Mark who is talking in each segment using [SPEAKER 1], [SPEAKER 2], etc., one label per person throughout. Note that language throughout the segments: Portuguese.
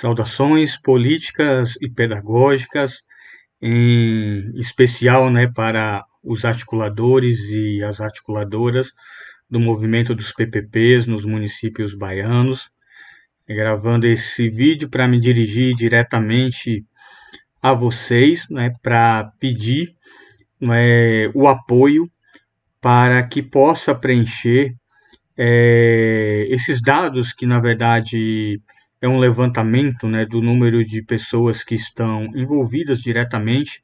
[SPEAKER 1] Saudações políticas e pedagógicas, em especial, né, para os articuladores e as articuladoras do movimento dos PPPs nos municípios baianos, gravando esse vídeo para me dirigir diretamente a vocês, né, para pedir, né, o apoio para que possa preencher esses dados que, na verdade, é um levantamento, né, do número de pessoas que estão envolvidas diretamente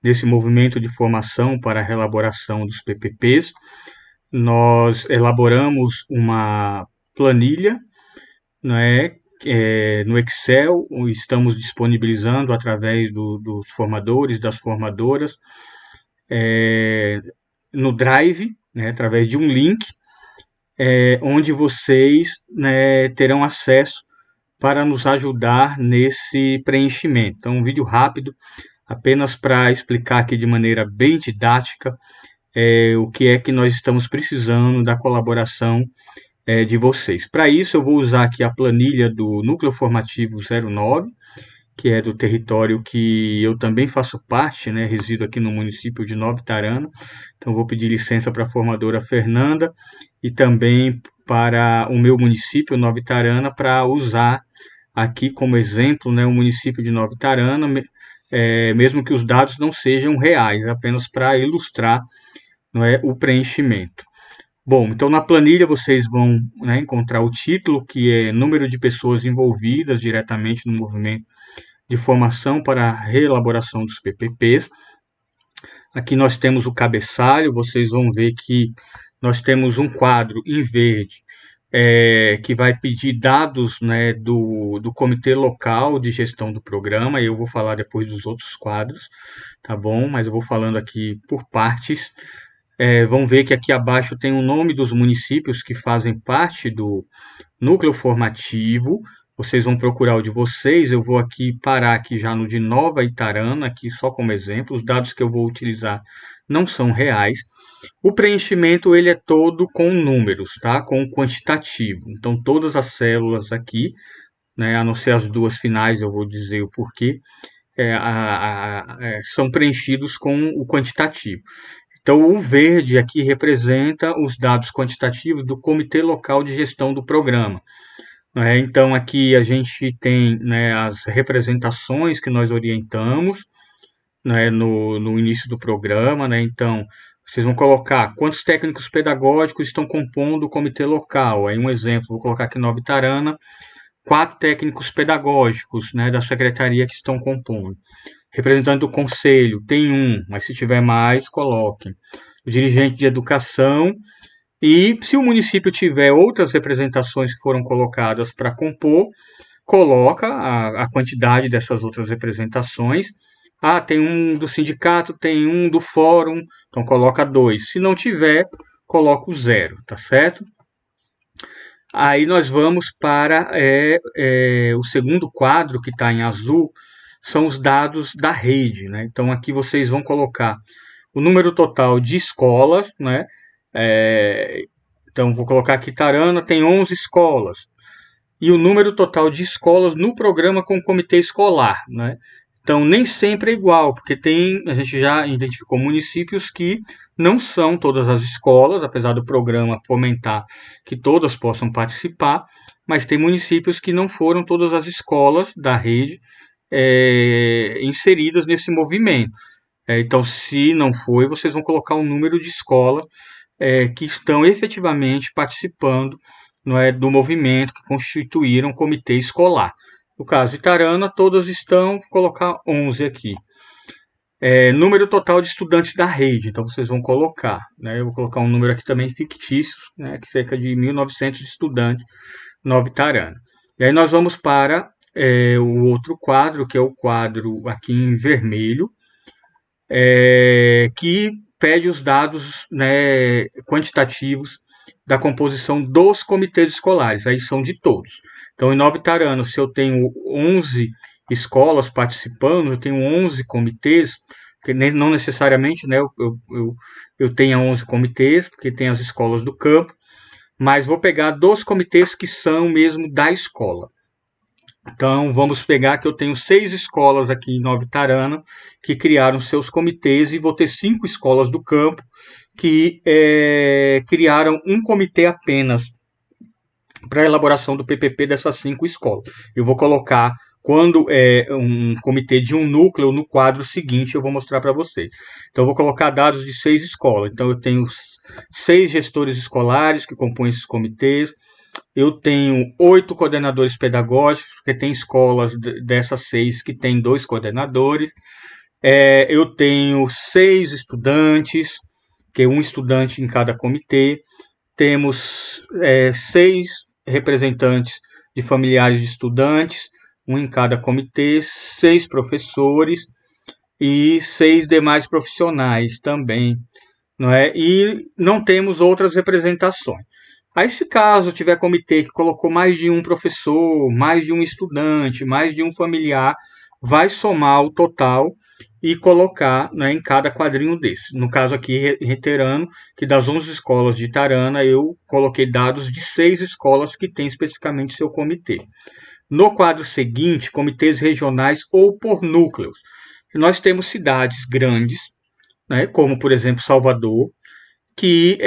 [SPEAKER 1] nesse movimento de formação para a elaboração dos PPPs. Nós elaboramos uma planilha, né, no Excel, estamos disponibilizando através dos formadores, das formadoras, no Drive, né, através de um link, onde vocês, né, terão acesso para nos ajudar nesse preenchimento. Então, um vídeo rápido, apenas para explicar aqui de maneira bem didática o que é que nós estamos precisando da colaboração de vocês. Para isso, eu vou usar aqui a planilha do Núcleo Formativo 09, que é do território que eu também faço parte, né, resido aqui no município de Nova Itarana. Então, vou pedir licença para a formadora Fernanda e também para o meu município, Nova Itarana, para usar aqui como exemplo, né, o município de Nova Itarana, mesmo que os dados não sejam reais, apenas para ilustrar, não é, o preenchimento. Bom, então na planilha vocês vão, né, encontrar o título, que é número de pessoas envolvidas diretamente no movimento de formação para a reelaboração dos PPPs. Aqui nós temos o cabeçalho, vocês vão ver que nós temos um quadro em verde que vai pedir dados, né, do comitê local de gestão do programa. Eu vou falar depois dos outros quadros, tá bom? Mas eu vou falando aqui por partes. Vão ver que aqui abaixo tem o nome dos municípios que fazem parte do núcleo formativo. Vocês vão procurar o de vocês. Eu vou aqui parar aqui já no de Nova Itarana, aqui só como exemplo. Os dados que eu vou utilizar não são reais. O preenchimento ele é todo com números, tá? Com quantitativo. Então todas as células aqui, né, a não ser as duas finais, eu vou dizer o porquê, são preenchidos com o quantitativo. Então, o verde aqui representa os dados quantitativos do Comitê Local de Gestão do Programa. Então, aqui a gente tem, né, as representações que nós orientamos, né, no início do programa. Né? Então, vocês vão colocar quantos técnicos pedagógicos estão compondo o comitê local. Aí um exemplo, vou colocar aqui Nova Itarana, 4 técnicos pedagógicos, né, da secretaria que estão compondo. Representante do conselho, tem um, mas se tiver mais, coloquem. O dirigente de educação, e se o município tiver outras representações que foram colocadas para compor, coloca a quantidade dessas outras representações. Ah, tem um do sindicato, tem um do fórum, então coloca 2. Se não tiver, coloca o 0, tá certo? Aí nós vamos para o segundo quadro, que está em azul, são os dados da rede, né? Então aqui vocês vão colocar o número total de escolas, né? Então vou colocar aqui Itarana tem 11 escolas, e o número total de escolas no programa com o comitê escolar, né? Então nem sempre é igual, porque a gente já identificou municípios que não são todas as escolas, apesar do programa fomentar que todas possam participar, mas tem municípios que não foram todas as escolas da rede inseridas nesse movimento. Então, se não foi, vocês vão colocar o número de escolas que estão efetivamente participando, não é, do movimento, que constituíram o comitê escolar. No caso de Itarana, todas estão, vou colocar 11 aqui. Número total de estudantes da rede, então vocês vão colocar, né, eu vou colocar um número aqui também fictício, né, que cerca de 1.900 estudantes, Nova Itarana. E aí nós vamos para o outro quadro, que é o quadro aqui em vermelho, que pede os dados, né, quantitativos da composição dos comitês escolares, aí são de todos. Então, em Nova Itarana, se eu tenho 11 escolas participando, eu tenho 11 comitês, que não necessariamente, né, eu tenho 11 comitês, porque tem as escolas do campo, mas vou pegar 2 comitês que são mesmo da escola. Então, vamos pegar que eu tenho 6 escolas aqui em Nova Itarana que criaram seus comitês e vou ter 5 escolas do campo que criaram um comitê apenas para a elaboração do PPP dessas 5 escolas. Eu vou colocar, quando é um comitê de um núcleo, no quadro seguinte eu vou mostrar para vocês. Então, eu vou colocar dados de 6 escolas. Então, eu tenho 6 gestores escolares que compõem esses comitês. Eu tenho 8 coordenadores pedagógicos, porque tem escolas dessas 6 que tem 2 coordenadores. Eu tenho 6 estudantes, que é um estudante em cada comitê. Temos 6 representantes de familiares de estudantes, um em cada comitê, 6 professores e 6 demais profissionais também, não é? E não temos outras representações. Aí, se caso tiver comitê que colocou mais de um professor, mais de um estudante, mais de um familiar, vai somar o total e colocar, né, em cada quadrinho desse. No caso aqui, reiterando que das 11 escolas de Itarana, eu coloquei dados de 6 escolas que têm especificamente seu comitê. No quadro seguinte, comitês regionais ou por núcleos. Nós temos cidades grandes, né, como, por exemplo, Salvador, que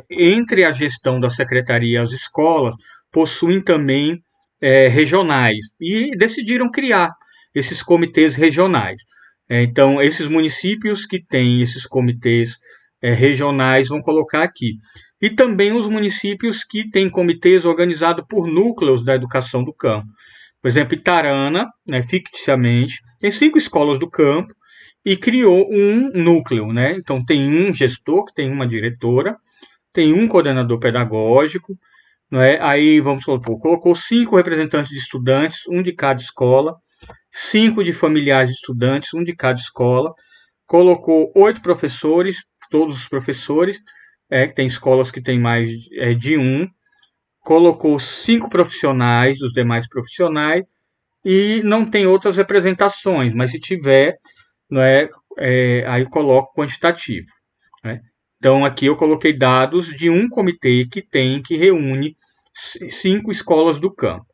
[SPEAKER 1] entre a gestão da secretaria e as escolas possuem também regionais e decidiram criar esses comitês regionais. Então, esses municípios que têm esses comitês regionais vão colocar aqui. E também os municípios que têm comitês organizados por núcleos da educação do campo. Por exemplo, Itarana, né, ficticiamente, tem 5 escolas do campo e criou um núcleo, né? Então tem um gestor, que tem uma diretora, tem um coordenador pedagógico, não é? Aí vamos supor, colocou 5 representantes de estudantes, um de cada escola, 5 de familiares de estudantes, um de cada escola, colocou 8 professores, todos os professores, tem escolas que tem mais de um, colocou 5 profissionais dos demais profissionais e não tem outras representações, mas se tiver, não é, aí eu coloco quantitativo, né? Então aqui eu coloquei dados de um comitê que reúne 5 escolas do campo.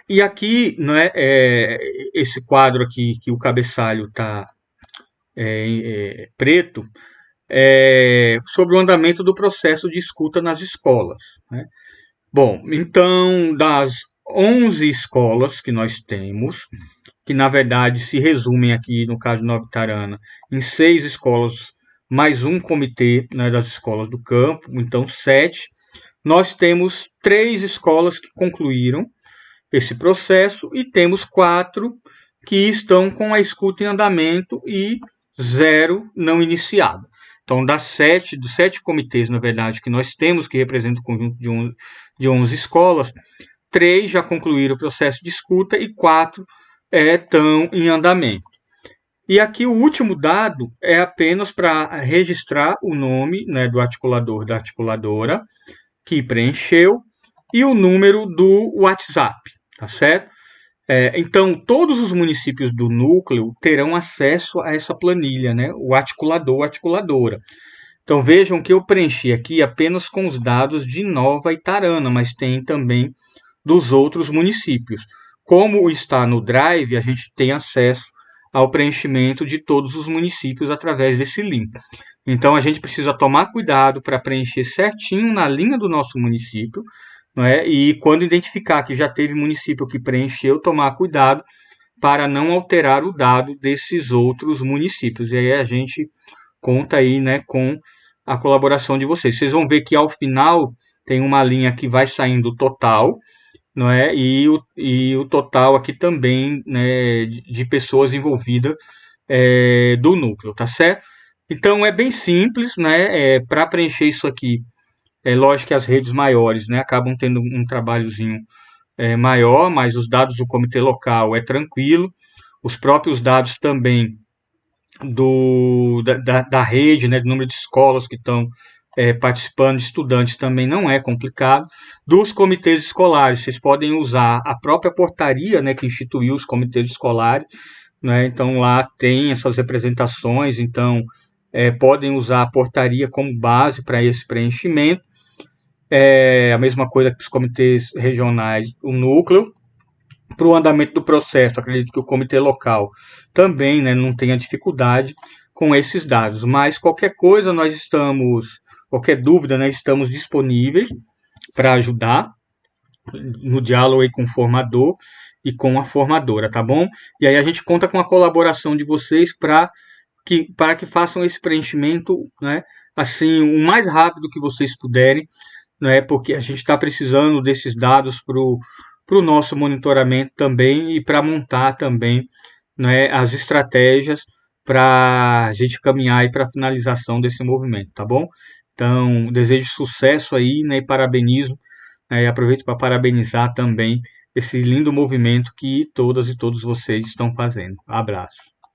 [SPEAKER 1] E aqui, não é, esse quadro aqui que o cabeçalho está preto, sobre o andamento do processo de escuta nas escolas, né? Bom, então das 11 escolas que nós temos, que na verdade se resumem aqui, no caso de Nova Itarana, em 6 escolas, mais um comitê, né, das escolas do campo, então 7. Nós temos 3 escolas que concluíram esse processo e temos 4 que estão com a escuta em andamento e 0 não iniciado. Então, dos 7 comitês, na verdade, que nós temos, que representam o conjunto de 11 escolas, 3 já concluíram o processo de escuta e 4 estão em andamento. E aqui o último dado é apenas para registrar o nome, né, do articulador, da articuladora, que preencheu, e o número do WhatsApp, tá certo? Então, todos os municípios do núcleo terão acesso a essa planilha, né, o articulador, articuladora. Então, vejam que eu preenchi aqui apenas com os dados de Nova Itarana, mas tem também dos outros municípios. Como está no Drive, a gente tem acesso ao preenchimento de todos os municípios através desse link. Então, a gente precisa tomar cuidado para preencher certinho na linha do nosso município, não é? E quando identificar que já teve município que preencheu, tomar cuidado para não alterar o dado desses outros municípios. E aí a gente conta aí, né, com a colaboração de vocês. Vocês vão ver que ao final tem uma linha que vai saindo total, não é? E o total aqui também, né, de pessoas envolvidas do núcleo, tá certo? Então é bem simples, né? Para preencher isso aqui, lógico que as redes maiores, né, acabam tendo um trabalhozinho maior, mas os dados do comitê local é tranquilo. Os próprios dados também da rede, né, do número de escolas que estão participando, de estudantes, também não é complicado. Dos comitês escolares, vocês podem usar a própria portaria, né, que instituiu os comitês escolares, né, então lá tem essas representações, então podem usar a portaria como base para esse preenchimento. A mesma coisa que os comitês regionais, o núcleo, para o andamento do processo. Acredito que o comitê local também, né, não tenha dificuldade com esses dados. Mas qualquer coisa, qualquer dúvida, né, estamos disponíveis para ajudar no diálogo aí com o formador e com a formadora, tá bom? E aí a gente conta com a colaboração de vocês para que façam esse preenchimento, né, assim, o mais rápido que vocês puderem, né, porque a gente está precisando desses dados para o nosso monitoramento também e para montar também, né, as estratégias para a gente caminhar para a finalização desse movimento, tá bom? Então, desejo sucesso aí, né, e parabenizo, aproveito para parabenizar também esse lindo movimento que todas e todos vocês estão fazendo. Abraço.